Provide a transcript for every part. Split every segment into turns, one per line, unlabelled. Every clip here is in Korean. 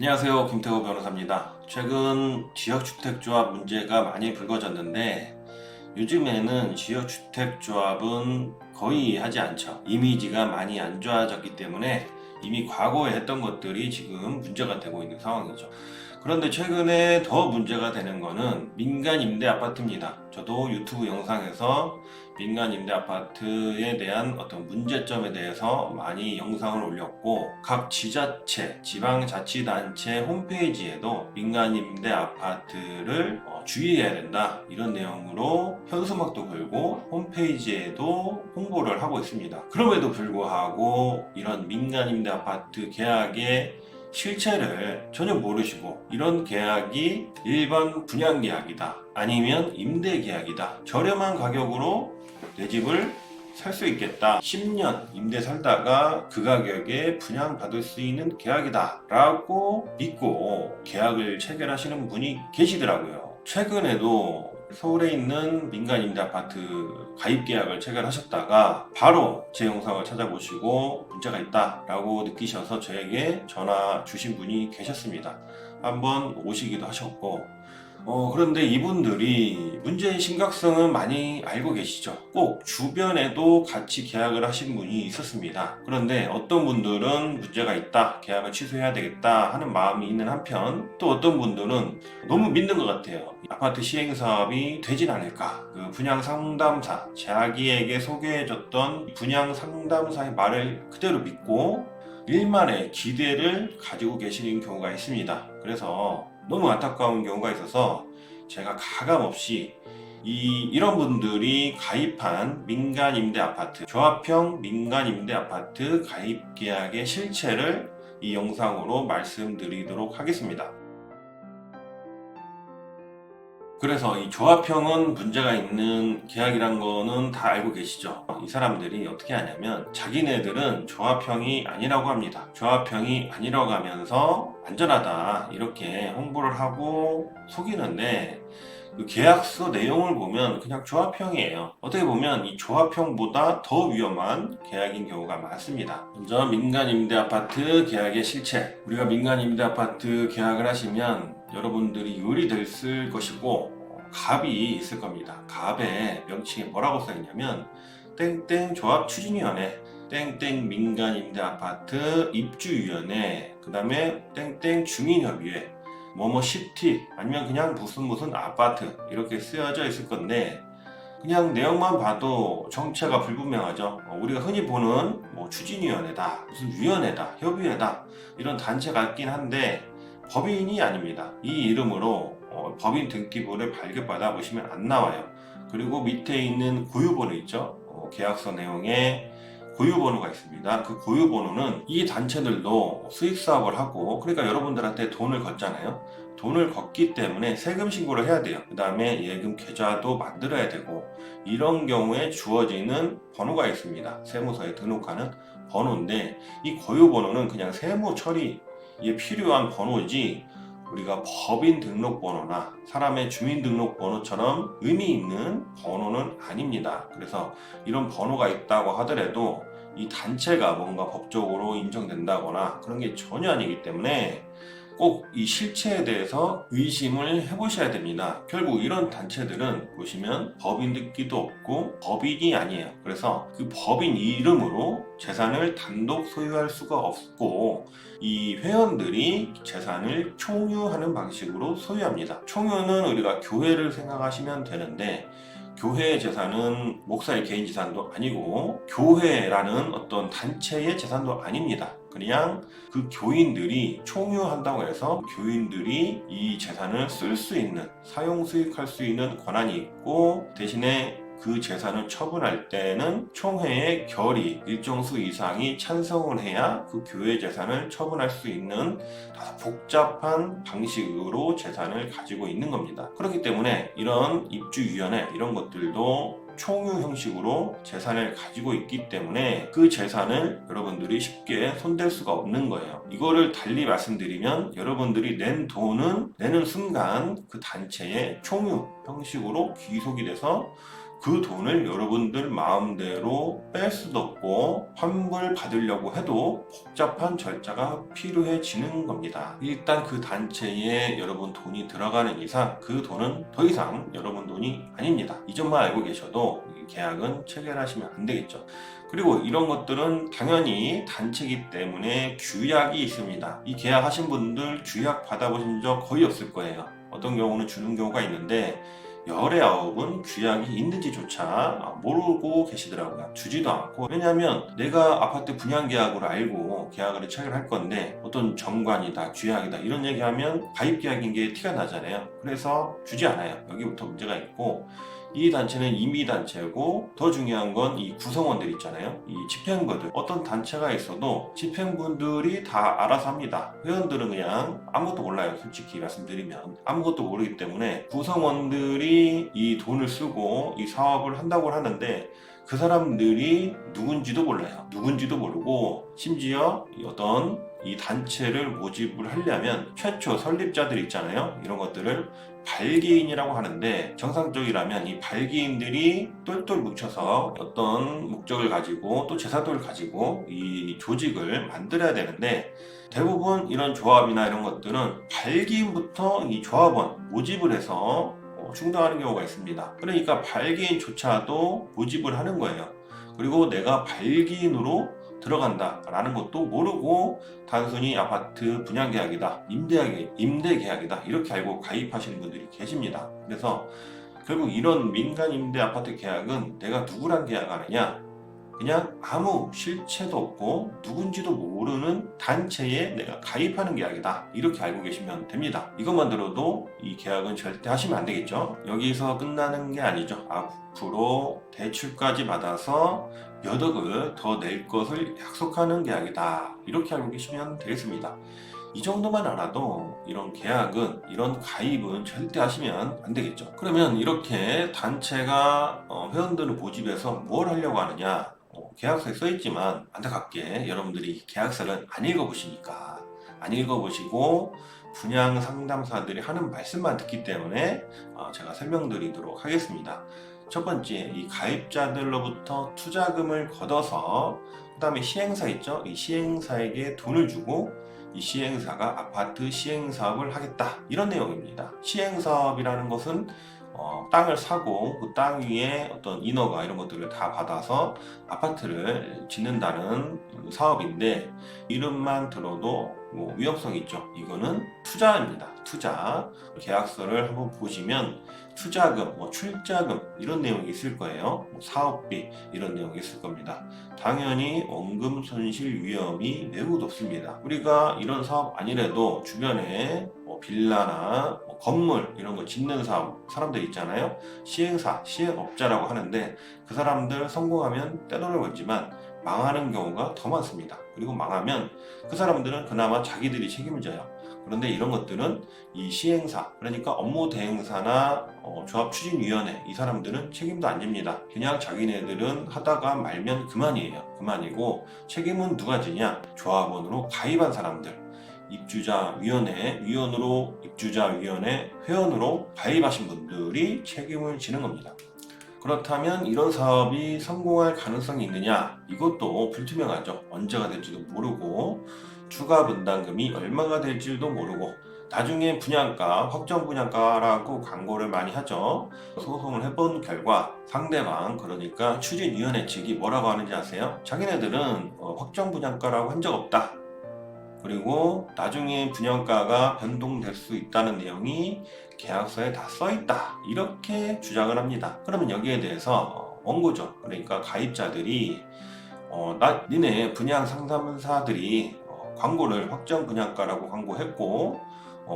안녕하세요. 김태호 변호사입니다. 최근 지역주택조합 문제가 많이 불거졌는데 요즘에는 지역주택조합은 거의 하지 않죠. 이미지가 많이 안 좋아졌기 때문에 이미 과거에 했던 것들이 지금 문제가 되고 있는 상황이죠. 그런데 최근에 더 문제가 되는 거는 민간 임대 아파트입니다. 저도 유튜브 영상에서 민간 임대 아파트에 대한 어떤 문제점에 대해서 많이 영상을 올렸고, 각 지자체, 지방자치단체 홈페이지에도 민간 임대 아파트를 주의해야 된다, 이런 내용으로 현수막도 걸고 홈페이지에도 홍보를 하고 있습니다. 그럼에도 불구하고 이런 민간 임대 아파트 계약의 실체를 전혀 모르시고, 이런 계약이 일반 분양 계약이다, 아니면 임대 계약이다, 저렴한 가격으로 내 집을 살 수 있겠다, 10년 임대 살다가 그 가격에 분양받을 수 있는 계약이다 라고 믿고 계약을 체결하시는 분이 계시더라고요. 최근에도 서울에 있는 민간 임대 아파트 가입 계약을 체결하셨다가 바로 제 영상을 찾아보시고 문제가 있다 라고 느끼셔서 저에게 전화 주신 분이 계셨습니다. 한번 오시기도 하셨고, 그런데 이분들이 문제의 심각성은 많이 알고 계시죠. 꼭 주변에도 같이 계약을 하신 분이 있었습니다. 그런데 어떤 분들은 문제가 있다, 계약을 취소해야 되겠다 하는 마음이 있는 한편, 또 어떤 분들은 너무 믿는 것 같아요. 아파트 시행사업이 되진 않을까, 그 분양 상담사, 자기에게 소개해줬던 분양 상담사의 말을 그대로 믿고 일만의 기대를 가지고 계시는 경우가 있습니다. 그래서 너무 안타까운 경우가 있어서 제가 가감없이 이런 분들이 가입한 민간 임대 아파트, 조합형 민간 임대 아파트 가입 계약의 실체를 이 영상으로 말씀드리도록 하겠습니다. 그래서 이 조합형은 문제가 있는 계약이란 거는 다 알고 계시죠? 이 사람들이 어떻게 하냐면 자기네들은 조합형이 아니라고 합니다. 조합형이 아니라고 하면서 안전하다 이렇게 홍보를 하고 속이는데, 그 계약서 내용을 보면 그냥 조합형이에요. 어떻게 보면 이 조합형보다 더 위험한 계약인 경우가 많습니다. 먼저 민간 임대 아파트 계약의 실체. 우리가 민간 임대 아파트 계약을 하시면 여러분들이 유리될 것이고 갑이 있을 겁니다. 갑의 명칭에 뭐라고 써있냐면 땡땡 조합 추진위원회, 땡땡 민간 임대 아파트 입주위원회, 그 다음에 땡땡 중인협의회, 뭐뭐 시티, 아니면 그냥 무슨 아파트 이렇게 쓰여져 있을 건데, 그냥 내용만 봐도 정체가 불분명하죠. 우리가 흔히 보는 뭐 추진위원회다, 무슨 위원회다, 협의회다, 이런 단체 같긴 한데 법인이 아닙니다. 이 이름으로 법인 등기부를 발급받아 보시면 안 나와요. 그리고 밑에 있는 고유번호 있죠. 계약서 내용에 고유번호가 있습니다. 그 고유번호는 이 단체들도 수익사업을 하고, 그러니까 여러분들한테 돈을 걷잖아요. 돈을 걷기 때문에 세금 신고를 해야 돼요. 그 다음에 예금 계좌도 만들어야 되고, 이런 경우에 주어지는 번호가 있습니다. 세무서에 등록하는 번호인데, 이 고유번호는 그냥 세무 처리에 필요한 번호지 우리가 법인 등록번호나 사람의 주민등록번호처럼 의미 있는 번호는 아닙니다. 그래서 이런 번호가 있다고 하더라도 이 단체가 뭔가 법적으로 인정된다거나 그런 게 전혀 아니기 때문에 꼭 이 실체에 대해서 의심을 해보셔야 됩니다. 결국 이런 단체들은 보시면 법인 등기도 없고 법인이 아니에요. 그래서 그 법인 이름으로 재산을 단독 소유할 수가 없고, 이 회원들이 재산을 총유하는 방식으로 소유합니다. 총유는 우리가 교회를 생각하시면 되는데, 교회의 재산은 목사의 개인 재산도 아니고 교회라는 어떤 단체의 재산도 아닙니다. 그냥 그 교인들이 총유한다고 해서 교인들이 이 재산을 쓸 수 있는, 사용 수익할 수 있는 권한이 있고, 대신에 그 재산을 처분할 때는 총회의 결의 일정 수 이상이 찬성을 해야 그 교회 재산을 처분할 수 있는 복잡한 방식으로 재산을 가지고 있는 겁니다. 그렇기 때문에 이런 입주위원회 이런 것들도 총유 형식으로 재산을 가지고 있기 때문에 그 재산을 여러분들이 쉽게 손댈 수가 없는 거예요. 이거를 달리 말씀드리면, 여러분들이 낸 돈은 내는 순간 그 단체의 총유 형식으로 귀속이 돼서 그 돈을 여러분들 마음대로 뺄 수도 없고 환불 받으려고 해도 복잡한 절차가 필요해지는 겁니다. 일단 그 단체에 여러분 돈이 들어가는 이상 그 돈은 더 이상 여러분 돈이 아닙니다. 이 점만 알고 계셔도 계약은 체결하시면 안 되겠죠. 그리고 이런 것들은 당연히 단체이기 때문에 규약이 있습니다. 이 계약하신 분들 규약 받아보신 적 거의 없을 거예요. 어떤 경우는 주는 경우가 있는데 열의 아홉은 규약이 있는지조차 모르고 계시더라고요. 주지도 않고. 왜냐하면 내가 아파트 분양 계약으로 알고 계약을 체결할 건데 어떤 정관이다, 규약이다 이런 얘기하면 가입 계약인 게 티가 나잖아요. 그래서 주지 않아요. 여기부터 문제가 있고, 이 단체는 임의단체고 더 중요한 건 이 구성원들 있잖아요. 이 집행부들, 어떤 단체가 있어도 집행분들이 다 알아서 합니다. 회원들은 그냥 아무것도 몰라요. 솔직히 말씀드리면 아무것도 모르기 때문에 구성원들이 이 돈을 쓰고 이 사업을 한다고 하는데 그 사람들이 누군지도 몰라요. 누군지도 모르고 심지어 어떤 이 단체를 모집을 하려면 최초 설립자들 있잖아요. 이런 것들을 발기인이라고 하는데, 정상적이라면 이 발기인들이 똘똘 뭉쳐서 어떤 목적을 가지고 또 제사도를 가지고 이 조직을 만들어야 되는데, 대부분 이런 조합이나 이런 것들은 발기인부터 이 조합원 모집을 해서 충당하는 경우가 있습니다. 그러니까 발기인조차도 모집을 하는 거예요. 그리고 내가 발기인으로 들어간다 라는 것도 모르고 단순히 아파트 분양계약이다, 임대계약이다 이렇게 알고 가입하시는 분들이 계십니다. 그래서 결국 이런 민간 임대 아파트 계약은 내가 누구랑 계약하느냐, 그냥 아무 실체도 없고 누군지도 모르는 단체에 내가 가입하는 계약이다 이렇게 알고 계시면 됩니다. 이것만 들어도 이 계약은 절대 하시면 안 되겠죠. 여기서 끝나는 게 아니죠. 앞으로 대출까지 받아서 몇 억을 더 낼 것을 약속하는 계약이다 이렇게 알고 계시면 되겠습니다. 이 정도만 알아도 이런 계약은, 이런 가입은 절대 하시면 안 되겠죠. 그러면 이렇게 단체가 회원들을 모집해서 뭘 하려고 하느냐, 계약서에 써있지만 안타깝게 여러분들이 계약서를 안 읽어보시니까, 안 읽어보시고 분양 상담사들이 하는 말씀만 듣기 때문에 제가 설명드리도록 하겠습니다. 첫 번째, 이 가입자들로부터 투자금을 걷어서 그 다음에 시행사 있죠? 이 시행사에게 돈을 주고 이 시행사가 아파트 시행사업을 하겠다 이런 내용입니다. 시행사업이라는 것은 땅을 사고 그 땅 위에 어떤 인허가 이런 것들을 다 받아서 아파트를 짓는다는 사업인데, 이름만 들어도 뭐 위험성이 있죠. 이거는 투자입니다. 투자. 계약서를 한번 보시면 투자금, 출자금 이런 내용이 있을 거예요. 사업비 이런 내용이 있을 겁니다. 당연히 원금 손실 위험이 매우 높습니다. 우리가 이런 사업 아니래도 주변에 빌라나 건물 이런 거 짓는 사람들 있잖아요. 시행사, 시행업자라고 하는데 그 사람들 성공하면 떼돈을 벌지만 망하는 경우가 더 많습니다. 그리고 망하면 그 사람들은 그나마 자기들이 책임을 져요. 그런데 이런 것들은 이 시행사, 그러니까 업무대행사나 조합추진위원회, 이 사람들은 책임도 안 집니다. 그냥 자기네들은 하다가 말면 그만이에요. 그만이고 책임은 누가 지냐? 조합원으로 가입한 사람들, 입주자위원회 위원으로, 입주자위원회 회원으로 가입하신 분들이 책임을 지는 겁니다. 그렇다면 이런 사업이 성공할 가능성이 있느냐? 이것도 불투명하죠. 언제가 될지도 모르고 추가 분담금이 얼마가 될지도 모르고, 나중에 분양가, 확정 분양가라고 광고를 많이 하죠. 소송을 해본 결과 상대방, 그러니까 추진위원회 측이 뭐라고 하는지 아세요? 자기네들은 확정 분양가라고 한 적 없다. 그리고 나중에 분양가가 변동될 수 있다는 내용이 계약서에 다 써있다 이렇게 주장을 합니다. 그러면 여기에 대해서 원고죠, 그러니까 가입자들이 니네 분양 상담사들이 광고를 확정 분양가라고 광고했고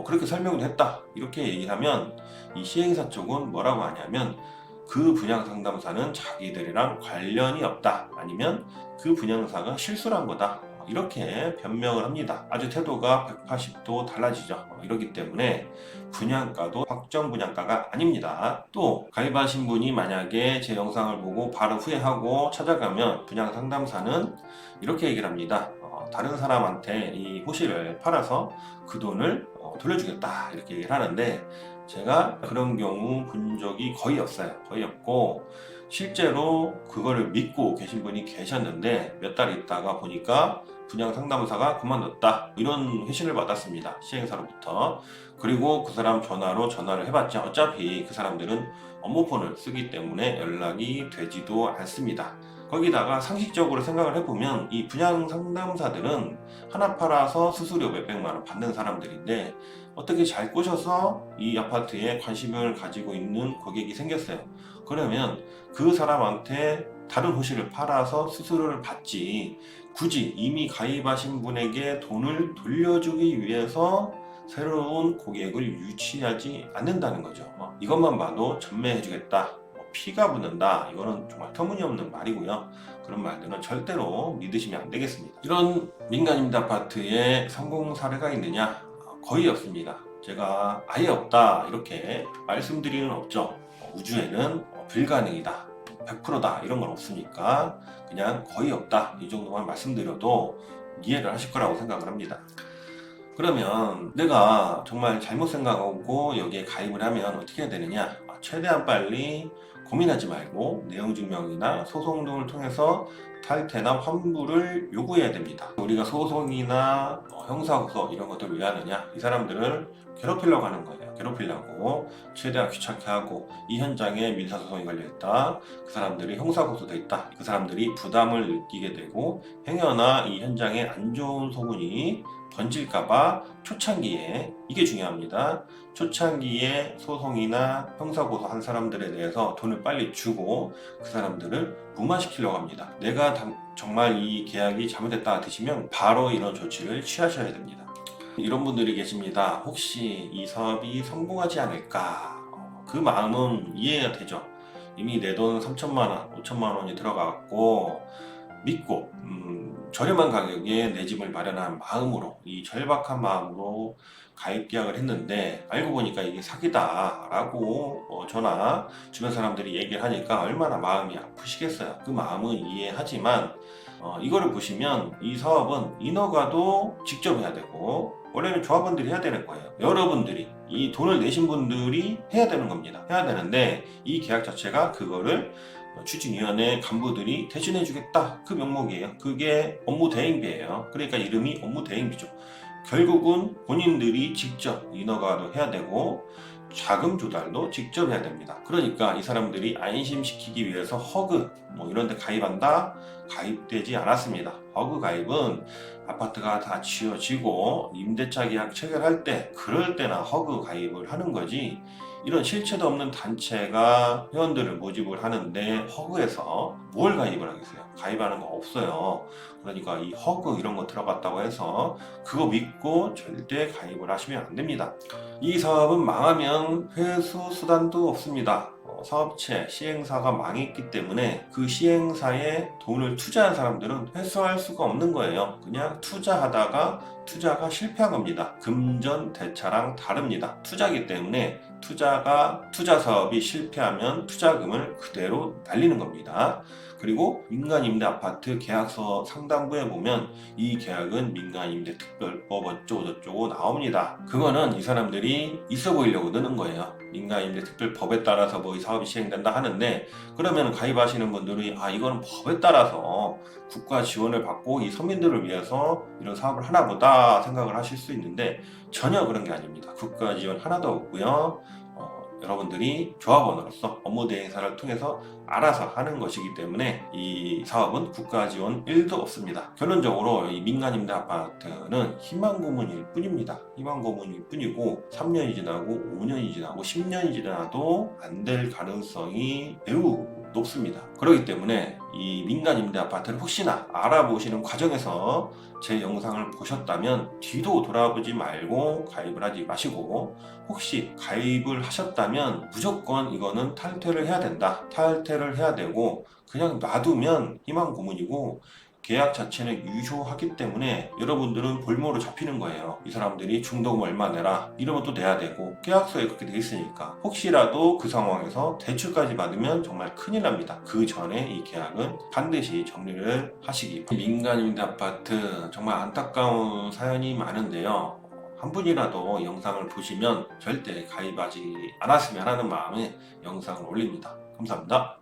그렇게 설명을 했다 이렇게 얘기하면 이 시행사 쪽은 뭐라고 하냐면 그 분양 상담사는 자기들이랑 관련이 없다, 아니면 그 분양사가 실수를 한 거다 이렇게 변명을 합니다. 아주 태도가 180도 달라지죠. 이렇기 때문에 분양가도 확정 분양가가 아닙니다. 또 가입하신 분이 만약에 제 영상을 보고 바로 후회하고 찾아가면 분양 상담사는 이렇게 얘기를 합니다. 다른 사람한테 이 호실을 팔아서 그 돈을 돌려주겠다 이렇게 얘기를 하는데, 제가 그런 경우 본 적이 거의 없어요. 거의 없고, 실제로 그거를 믿고 계신 분이 계셨는데 몇 달 있다가 보니까 분양상담사가 그만뒀다, 이런 회신을 받았습니다, 시행사로부터. 그리고 그 사람 전화로 전화를 해봤자 어차피 그 사람들은 업무폰을 쓰기 때문에 연락이 되지도 않습니다. 거기다가 상식적으로 생각을 해보면 이 분양상담사들은 하나 팔아서 수수료 몇백만 원 받는 사람들인데 어떻게 잘 꼬셔서 이 아파트에 관심을 가지고 있는 고객이 생겼어요. 그러면 그 사람한테 다른 호실을 팔아서 수수료를 받지, 굳이 이미 가입하신 분에게 돈을 돌려주기 위해서 새로운 고객을 유치하지 않는다는 거죠. 이것만 봐도 전매해주겠다, 피가 묻는다, 이거는 정말 터무니없는 말이고요. 그런 말들은 절대로 믿으시면 안 되겠습니다. 이런 민간임대 아파트에 성공 사례가 있느냐? 거의 없습니다. 제가 아예 없다 이렇게 말씀드리는 없죠. 우주에는 불가능이다, 100%다 이런 건 없으니까 그냥 거의 없다 이 정도만 말씀드려도 이해를 하실 거라고 생각을 합니다. 그러면 내가 정말 잘못 생각하고 여기에 가입을 하면 어떻게 해야 되느냐? 최대한 빨리 고민하지 말고 내용증명이나 소송 등을 통해서 탈퇴나 환불을 요구해야 됩니다. 우리가 소송이나 형사고소 이런 것들을 왜 하느냐? 이 사람들을 괴롭히려고 하는 거예요. 괴롭히려고 최대한 귀찮게 하고, 이 현장에 민사소송이 걸려있다, 그 사람들이 형사고소돼 있다, 그 사람들이 부담을 느끼게 되고 행여나 이 현장에 안 좋은 소문이 번질까봐 초창기에, 이게 중요합니다, 초창기에 소송이나 형사고소 한 사람들에 대해서 돈을 빨리 주고 그 사람들을 무마시키려고 합니다. 내가 정말 이 계약이 잘못됐다 드시면 바로 이런 조치를 취하셔야 됩니다. 이런 분들이 계십니다. 혹시 이 사업이 성공하지 않을까? 그 마음은 이해가 되죠. 이미 내 돈 3천만 원, 5천만 원이 들어갔고 믿고 저렴한 가격에 내 집을 마련한 마음으로, 이 절박한 마음으로 가입 계약을 했는데 알고 보니까 이게 사기다 라고 저나 주변 사람들이 얘기를 하니까 얼마나 마음이 아프시겠어요. 그 마음은 이해하지만 이거를 보시면 이 사업은 인허가도 직접 해야 되고 원래는 조합원들이 해야 되는 거예요. 여러분들이, 이 돈을 내신 분들이 해야 되는 겁니다. 해야 되는데 이 계약 자체가 그거를 추진위원회 간부들이 대신해 주겠다, 그 명목이에요. 그게 업무 대행비예요. 그러니까 이름이 업무 대행비죠. 결국은 본인들이 직접 인허가도 해야 되고 자금 조달도 직접 해야 됩니다. 그러니까 이 사람들이 안심시키기 위해서 허그 이런 데 가입한다, 가입되지 않았습니다. 허그 가입은 아파트가 다 지어지고 임대차 계약 체결할 때, 그럴 때나 허그 가입을 하는 거지, 이런 실체도 없는 단체가 회원들을 모집을 하는데 허그에서 뭘 가입을 하겠어요? 가입하는 거 없어요. 그러니까 이 허그 이런 거 들어갔다고 해서 그거 믿고 절대 가입을 하시면 안 됩니다. 이 사업은 망하면 회수 수단도 없습니다. 사업체, 시행사가 망했기 때문에 그 시행사에 돈을 투자한 사람들은 회수할 수가 없는 거예요. 그냥 투자하다가 투자가 실패한 겁니다. 금전대차랑 다릅니다. 투자기 때문에 투자 사업이 실패하면 투자금을 그대로 날리는 겁니다. 그리고 민간임대 아파트 계약서 상단부에 보면 이 계약은 민간임대 특별법 어쩌고저쩌고 나옵니다. 그거는 이 사람들이 있어 보이려고 넣는 거예요. 민간임대 특별법에 따라서 이 사업이 시행된다 하는데, 그러면 가입하시는 분들이 이거는 법에 따라서 국가 지원을 받고 이 서민들을 위해서 이런 사업을 하나 보다 생각을 하실 수 있는데 전혀 그런 게 아닙니다. 국가 지원 하나도 없고요. 여러분들이 조합원으로서 업무 대행사를 통해서 알아서 하는 것이기 때문에 이 사업은 국가 지원 1도 없습니다. 결론적으로 이 민간임대 아파트는 희망 고문일 뿐입니다. 희망 고문일 뿐이고 3년이 지나고 5년이 지나고 10년이 지나도 안 될 가능성이 매우 높습니다. 그렇기 때문에 이 민간임대 아파트를 혹시나 알아보시는 과정에서 제 영상을 보셨다면 뒤도 돌아보지 말고 가입을 하지 마시고, 혹시 가입을 하셨다면 무조건 이거는 탈퇴를 해야 된다, 탈퇴를 해야 되고, 그냥 놔두면 희망 고문이고 계약 자체는 유효하기 때문에 여러분들은 볼모로 잡히는 거예요. 이 사람들이 중도금 얼마 내라 이러면 또 내야 되고, 계약서에 그렇게 돼 있으니까 혹시라도 그 상황에서 대출까지 받으면 정말 큰일 납니다. 그 전에 이 계약은 반드시 정리를 하시기 바랍니다. 민간임대 아파트 정말 안타까운 사연이 많은데요, 한 분이라도 영상을 보시면 절대 가입하지 않았으면 하는 마음에 영상을 올립니다. 감사합니다.